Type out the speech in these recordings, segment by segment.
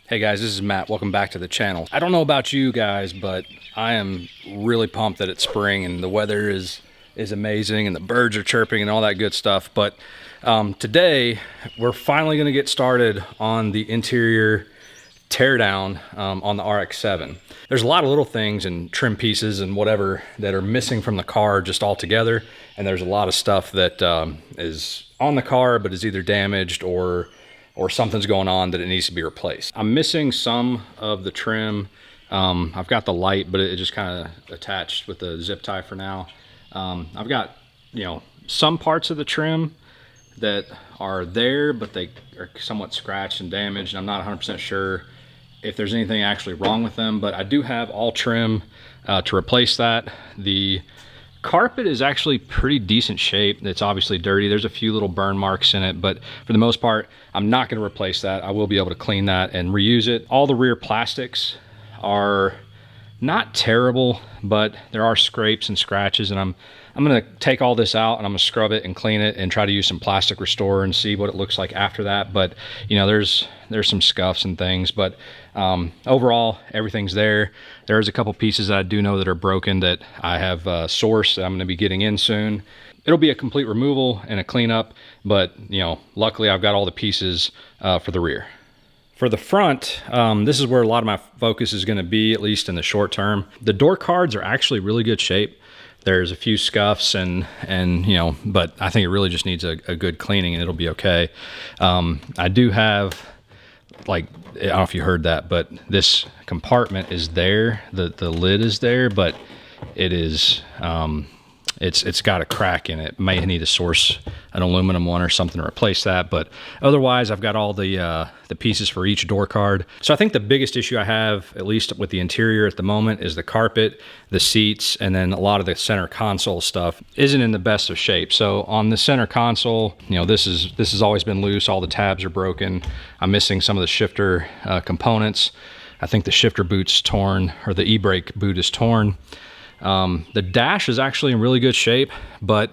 Hey guys, this is Matt. Welcome back to the channel. I don't know about you guys, but I am really pumped that it's spring and the weather is amazing and the birds are chirping and all that good stuff. But today we're finally going to get started on the interior teardown on the RX7. There's a lot of little things and trim pieces and whatever that are missing from the car just altogether. And there's a lot of stuff that is on the car but is either damaged or something's going on that it needs to be replaced. I'm missing some of the trim. I've got the light, but it just kind of attached with the zip tie for now. I've got, some parts of the trim that are there, but they are somewhat scratched and damaged. And I'm not 100% sure if there's anything actually wrong with them, but I do have all trim to replace that. The carpet is actually pretty decent shape. It's obviously dirty. There's a few little burn marks in it, but for the most part, I'm not going to replace that. I will be able to clean that and reuse it. All the rear plastics are not terrible, but there are scrapes and scratches, and I'm going to take all this out and I'm going to scrub it and clean it and try to use some plastic restore and see what it looks like after that. But there's some scuffs and things, but overall everything's there. There's a couple pieces that I do know that are broken that I have sourced that I'm going to be getting in soon. It'll be a complete removal and a cleanup, but luckily I've got all the pieces for the rear. For the front, this is where a lot of my focus is going to be, at least in the short term. The door cards are actually really good shape. There's a few scuffs and but I think it really just needs a good cleaning and it'll be okay. I do have, like, I don't know if you heard that, but this compartment is there. The lid is there, but it is, it's got a crack in it. May need to source an aluminum one or something to replace that, but otherwise I've got all the pieces for each door card. So I think the biggest issue I have, at least with the interior at the moment, is the carpet, the seats, and then a lot of the center console stuff isn't in the best of shape. So on the center console, this has always been loose. All the tabs are broken. I'm missing some of the shifter components. I think the shifter boot's torn, or the e-brake boot is torn. The dash is actually in really good shape, but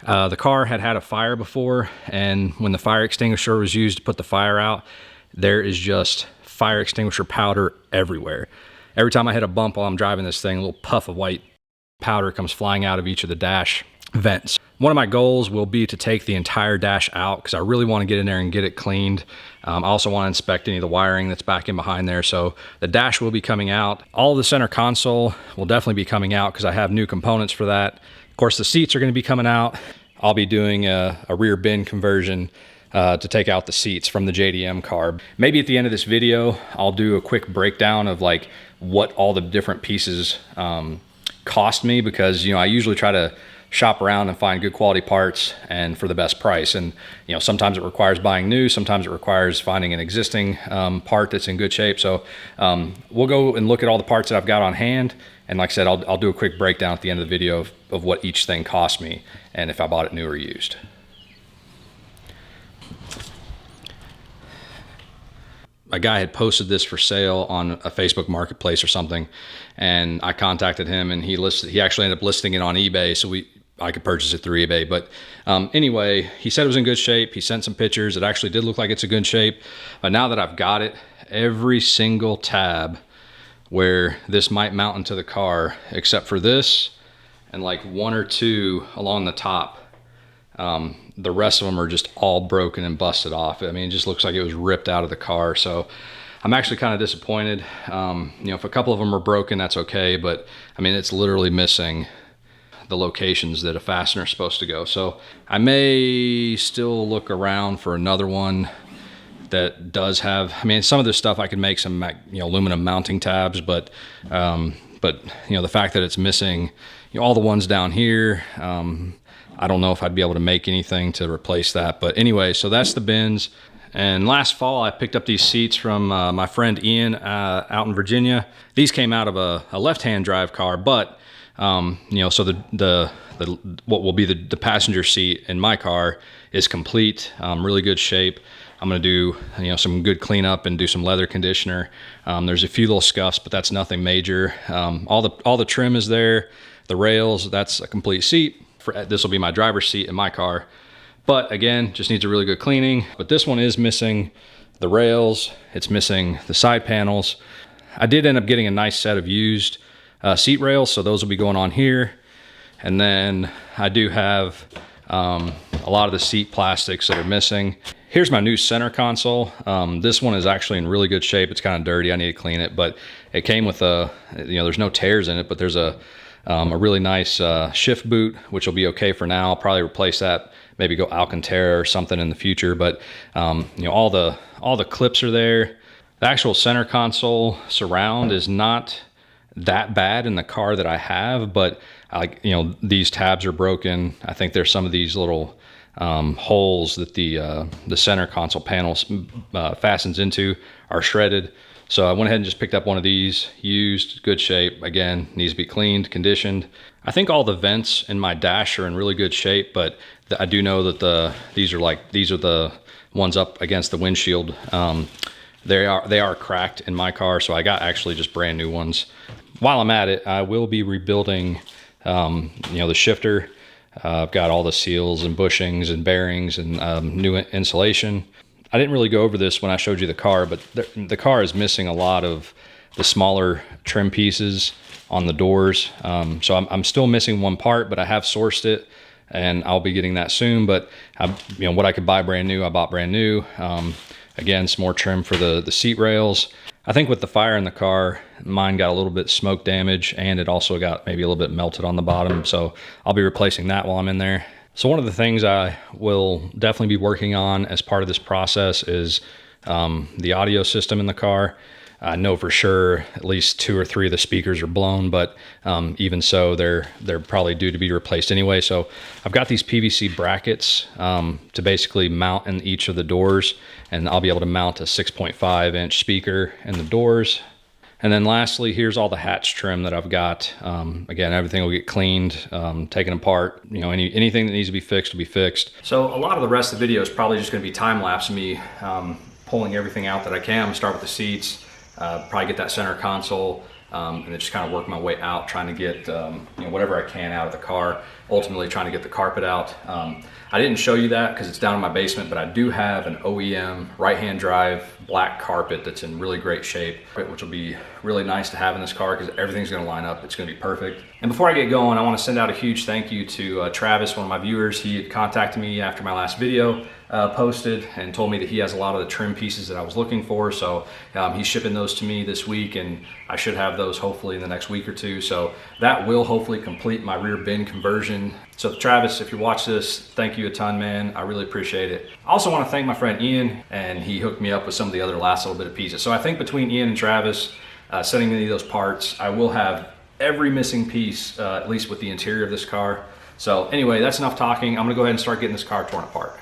the car had a fire before, and when the fire extinguisher was used to put the fire out, there is just fire extinguisher powder everywhere. Every time I hit a bump while I'm driving this thing, a little puff of white powder comes flying out of each of the dash vents. One of my goals will be to take the entire dash out because I really want to get in there and get it cleaned. I also want to inspect any of the wiring that's back in behind there. So the dash will be coming out. All of the center console will definitely be coming out because I have new components for that. Of course, the seats are going to be coming out. I'll be doing a rear bin conversion to take out the seats from the JDM car. Maybe at the end of this video, I'll do a quick breakdown of like what all the different pieces cost me, because I usually try to shop around and find good quality parts and for the best price. And sometimes it requires buying new, sometimes it requires finding an existing part that's in good shape. So we'll go and look at all the parts that I've got on hand, and like I said, I'll do a quick breakdown at the end of the video of what each thing cost me and if I bought it new or used. A guy had posted this for sale on a Facebook marketplace or something, and I contacted him, and he actually ended up listing it on eBay, so I could purchase it through eBay. But anyway, he said it was in good shape. He sent some pictures. It actually did look like it's a good shape. But now that I've got it, every single tab where this might mount into the car, except for this and like one or two along the top, the rest of them are just all broken and busted off. I mean, it just looks like it was ripped out of the car. So I'm actually kind of disappointed. If a couple of them are broken, that's okay. But I mean, it's literally missing the locations that a fastener is supposed to go. So I may still look around for another one that does have, I mean, some of this stuff I could make some aluminum mounting tabs, but the fact that it's missing all the ones down here, I don't know if I'd be able to make anything to replace that. But anyway, so that's the bins. And last fall I picked up these seats from my friend Ian out in Virginia. These came out of a left-hand drive car, but so the what will be the passenger seat in my car is complete, really good shape. I'm going to do some good cleanup and do some leather conditioner. There's a few little scuffs, but that's nothing major. All the trim is there. The rails, that's a complete seat. This will be my driver's seat in my car. But again, just needs a really good cleaning. But this one is missing the rails. It's missing the side panels. I did end up getting a nice set of used seat rails, so those will be going on here. And then I do have a lot of the seat plastics that are missing. Here's my new center console. This one is actually in really good shape. It's kind of dirty, I need to clean it, but it came with a, there's no tears in it, but there's a really nice shift boot, which will be okay for now. I'll probably replace that, maybe go Alcantara or something in the future, but all the clips are there. The actual center console surround is not that bad in the car that I have, but these tabs are broken. I think there's some of these little holes that the center console panel fastens into are shredded. So I went ahead and just picked up one of these, used, good shape. Again, needs to be cleaned, conditioned. I think all the vents in my dash are in really good shape, but I do know that these are the ones up against the windshield. They are cracked in my car, so I got actually just brand new ones. While I'm at it, I will be rebuilding the shifter. I've got all the seals and bushings and bearings and new insulation. I didn't really go over this when I showed you the car, but the car is missing a lot of the smaller trim pieces on the doors. So I'm still missing one part, but I have sourced it and I'll be getting that soon. But what I could buy brand new, I bought brand new. Again, some more trim for the seat rails. I think with the fire in the car, mine got a little bit smoke damage, and it also got maybe a little bit melted on the bottom. So I'll be replacing that while I'm in there. So one of the things I will definitely be working on as part of this process is the audio system in the car. I know for sure at least 2 or 3 of the speakers are blown, but even so, they're probably due to be replaced anyway. So I've got these PVC brackets to basically mount in each of the doors, and I'll be able to mount a 6.5 inch speaker in the doors. And then lastly, here's all the hatch trim that I've got. Again, everything will get cleaned, taken apart. Anything that needs to be fixed will be fixed. So a lot of the rest of the video is probably just gonna be time-lapse of me pulling everything out that I can. I'm gonna start with the seats, probably get that center console, and then just kind of work my way out, trying to get whatever I can out of the car, ultimately trying to get the carpet out. I didn't show you that because it's down in my basement, but I do have an OEM right-hand drive black carpet that's in really great shape, which will be really nice to have in this car because everything's going to line up. It's going to be perfect. And before I get going, I want to send out a huge thank you to Travis, one of my viewers. He had contacted me after my last video posted and told me that he has a lot of the trim pieces that I was looking for. So he's shipping those to me this week, and I should have those hopefully in the next week or two. So that will hopefully complete my rear bin conversion. So Travis, if you watch this, thank you a ton, man. I really appreciate it. I also want to thank my friend Ian, and he hooked me up with some of the other last little bit of pieces. So I think between Ian and Travis sending me those parts, I will have every missing piece, at least with the interior of this car. So anyway, that's enough talking. I'm gonna go ahead and start getting this car torn apart.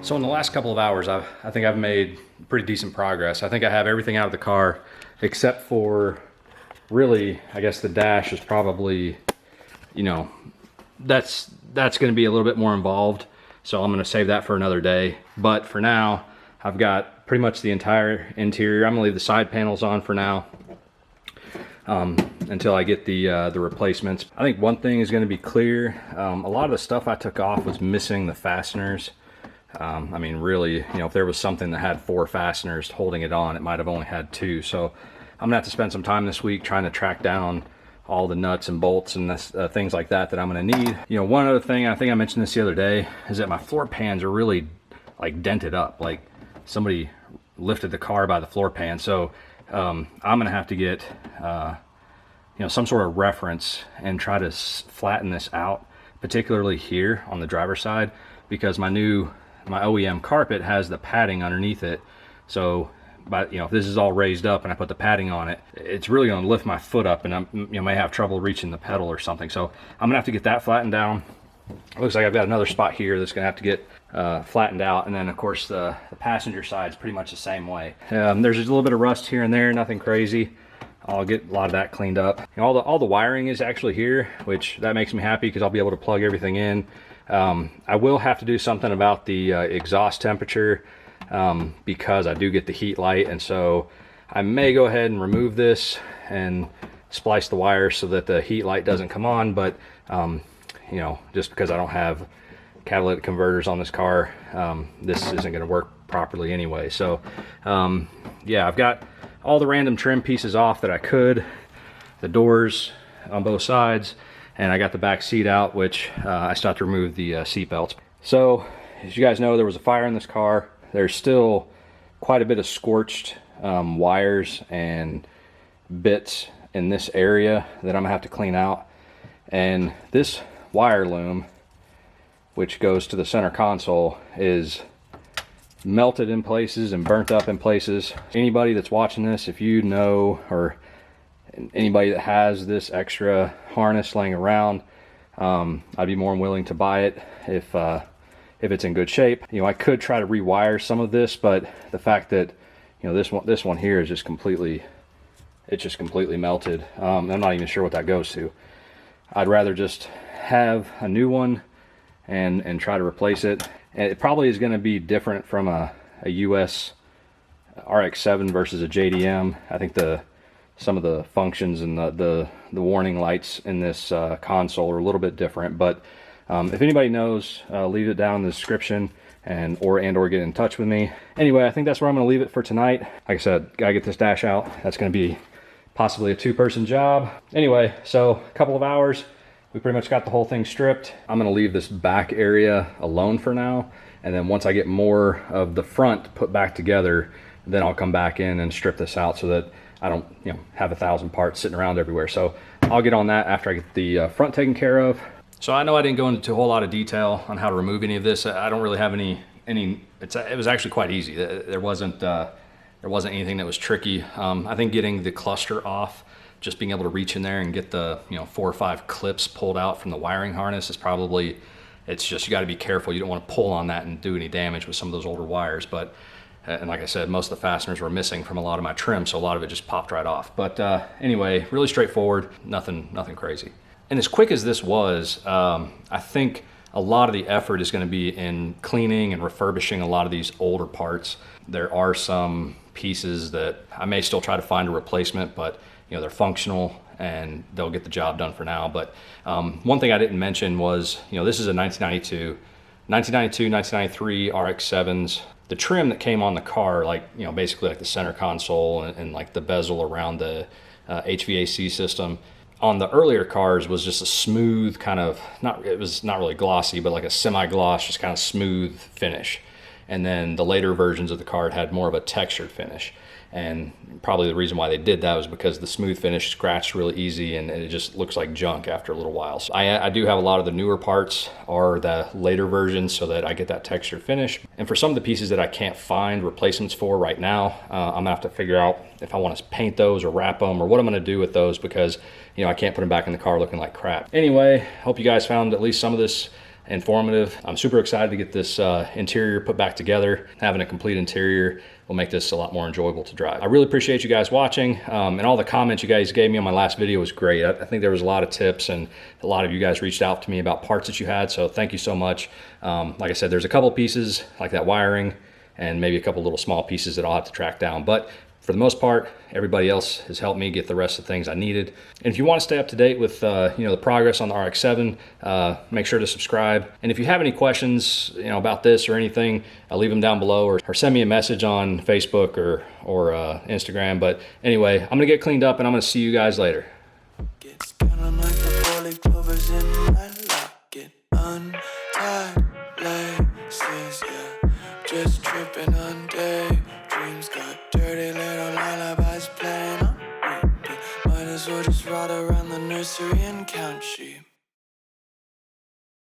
So in the last couple of hours, I think I've made pretty decent progress. I think I have everything out of the car except for, really, I guess the dash is probably, you know, that's going to be a little bit more involved. So I'm going to save that for another day. But for now, I've got pretty much the entire interior. I'm going to leave the side panels on for now until I get the replacements. I think one thing is going to be clear. A lot of the stuff I took off was missing the fasteners. I mean, really, you know, if there was something that had 4 fasteners holding it on, it might have only had 2. So I'm gonna have to spend some time this week trying to track down all the nuts and bolts and this, things like that I'm gonna need. You know, one other thing, I think I mentioned this the other day, is that my floor pans are really like dented up, like somebody lifted the car by the floor pan. So I'm gonna have to get you know, some sort of reference and try to flatten this out, particularly here on the driver's side, because my OEM carpet has the padding underneath it. So, but you know, if this is all raised up and I put the padding on it, it's really going to lift my foot up, and I may have trouble reaching the pedal or something. So I'm gonna have to get that flattened down. It looks like I've got another spot here that's gonna have to get flattened out, and then of course the passenger side is pretty much the same way. There's just a little bit of rust here and there, nothing crazy. I'll get a lot of that cleaned up. You know, all the wiring is actually here, which that makes me happy because I'll be able to plug everything in. I will have to do something about the exhaust temperature because I do get the heat light, and so I may go ahead and remove this and splice the wire so that the heat light doesn't come on. But you know, just because I don't have catalytic converters on this car, this isn't going to work properly anyway. So yeah, I've got all the random trim pieces off that I could, the doors on both sides, and I got the back seat out, which I still have to remove the seat belts. So as you guys know, there was a fire in this car. There's still quite a bit of scorched wires and bits in this area that I'm gonna have to clean out. And this wire loom, which goes to the center console, is melted in places and burnt up in places. Anybody that's watching this, if you know, or anybody that has this extra harness laying around, I'd be more than willing to buy it if it's in good shape. You know, I could try to rewire some of this, but the fact that, you know, this one here is just completely, it's just completely melted. I'm not even sure what that goes to. I'd rather just have a new one and try to replace it. And it probably is going to be different from a US RX7 versus a JDM. I think some of the functions and the warning lights in this console are a little bit different. But if anybody knows, leave it down in the description or get in touch with me. Anyway, I think that's where I'm going to leave it for tonight. Like I said, gotta get this dash out. That's going to be possibly a 2-person job. Anyway, so a couple of hours. We pretty much got the whole thing stripped. I'm gonna leave this back area alone for now, and then once I get more of the front put back together, then I'll come back in and strip this out so that I don't, you know, have 1,000 parts sitting around everywhere. So I'll get on that after I get the front taken care of. So I know I didn't go into a whole lot of detail on how to remove any of this. I don't really have any. It was actually quite easy. There wasn't anything that was tricky. I think getting the cluster off, just being able to reach in there and get the 4 or 5 clips pulled out from the wiring harness is probably, it's just, you got to be careful. You don't want to pull on that and do any damage with some of those older wires. But and like I said, most of the fasteners were missing from a lot of my trim, so a lot of it just popped right off. But anyway, really straightforward, nothing crazy. And as quick as this was, I think a lot of the effort is going to be in cleaning and refurbishing a lot of these older parts. There are some pieces that I may still try to find a replacement, but you know, they're functional and they'll get the job done for now. But one thing I didn't mention was, you know, this is a 1993 RX7s. The trim that came on the car, like, you know, basically like the center console and like the bezel around the HVAC system, on the earlier cars was just a smooth kind of, it was not really glossy, but like a semi-gloss, just kind of smooth finish. And then the later versions of the car had more of a textured finish. And probably the reason why they did that was because the smooth finish scratched really easy and it just looks like junk after a little while. So I do have a lot of the newer parts are the later versions so that I get that textured finish. And for some of the pieces that I can't find replacements for right now, I'm gonna have to figure out if I want to paint those or wrap them or what I'm gonna do with those, because you know, I can't put them back in the car looking like crap. Anyway, hope you guys found at least some of this informative. I'm super excited to get this interior put back together. Having a complete interior will make this a lot more enjoyable to drive. I really appreciate you guys watching, and all the comments you guys gave me on my last video was great. I think there was a lot of tips, and a lot of you guys reached out to me about parts that you had, so thank you so much. Like I said, there's a couple pieces like that wiring and maybe a couple little small pieces that I'll have to track down, but for the most part, everybody else has helped me get the rest of the things I needed. And if you want to stay up to date with the progress on the RX7, make sure to subscribe. And if you have any questions about this or anything, leave them down below, or send me a message on Facebook or Instagram. But anyway, I'm gonna get cleaned up and I'm gonna see you guys later. Just tripping on day dreams, got dirty little lullabies playing on repeat. Might as well just ride around the nursery and count sheep.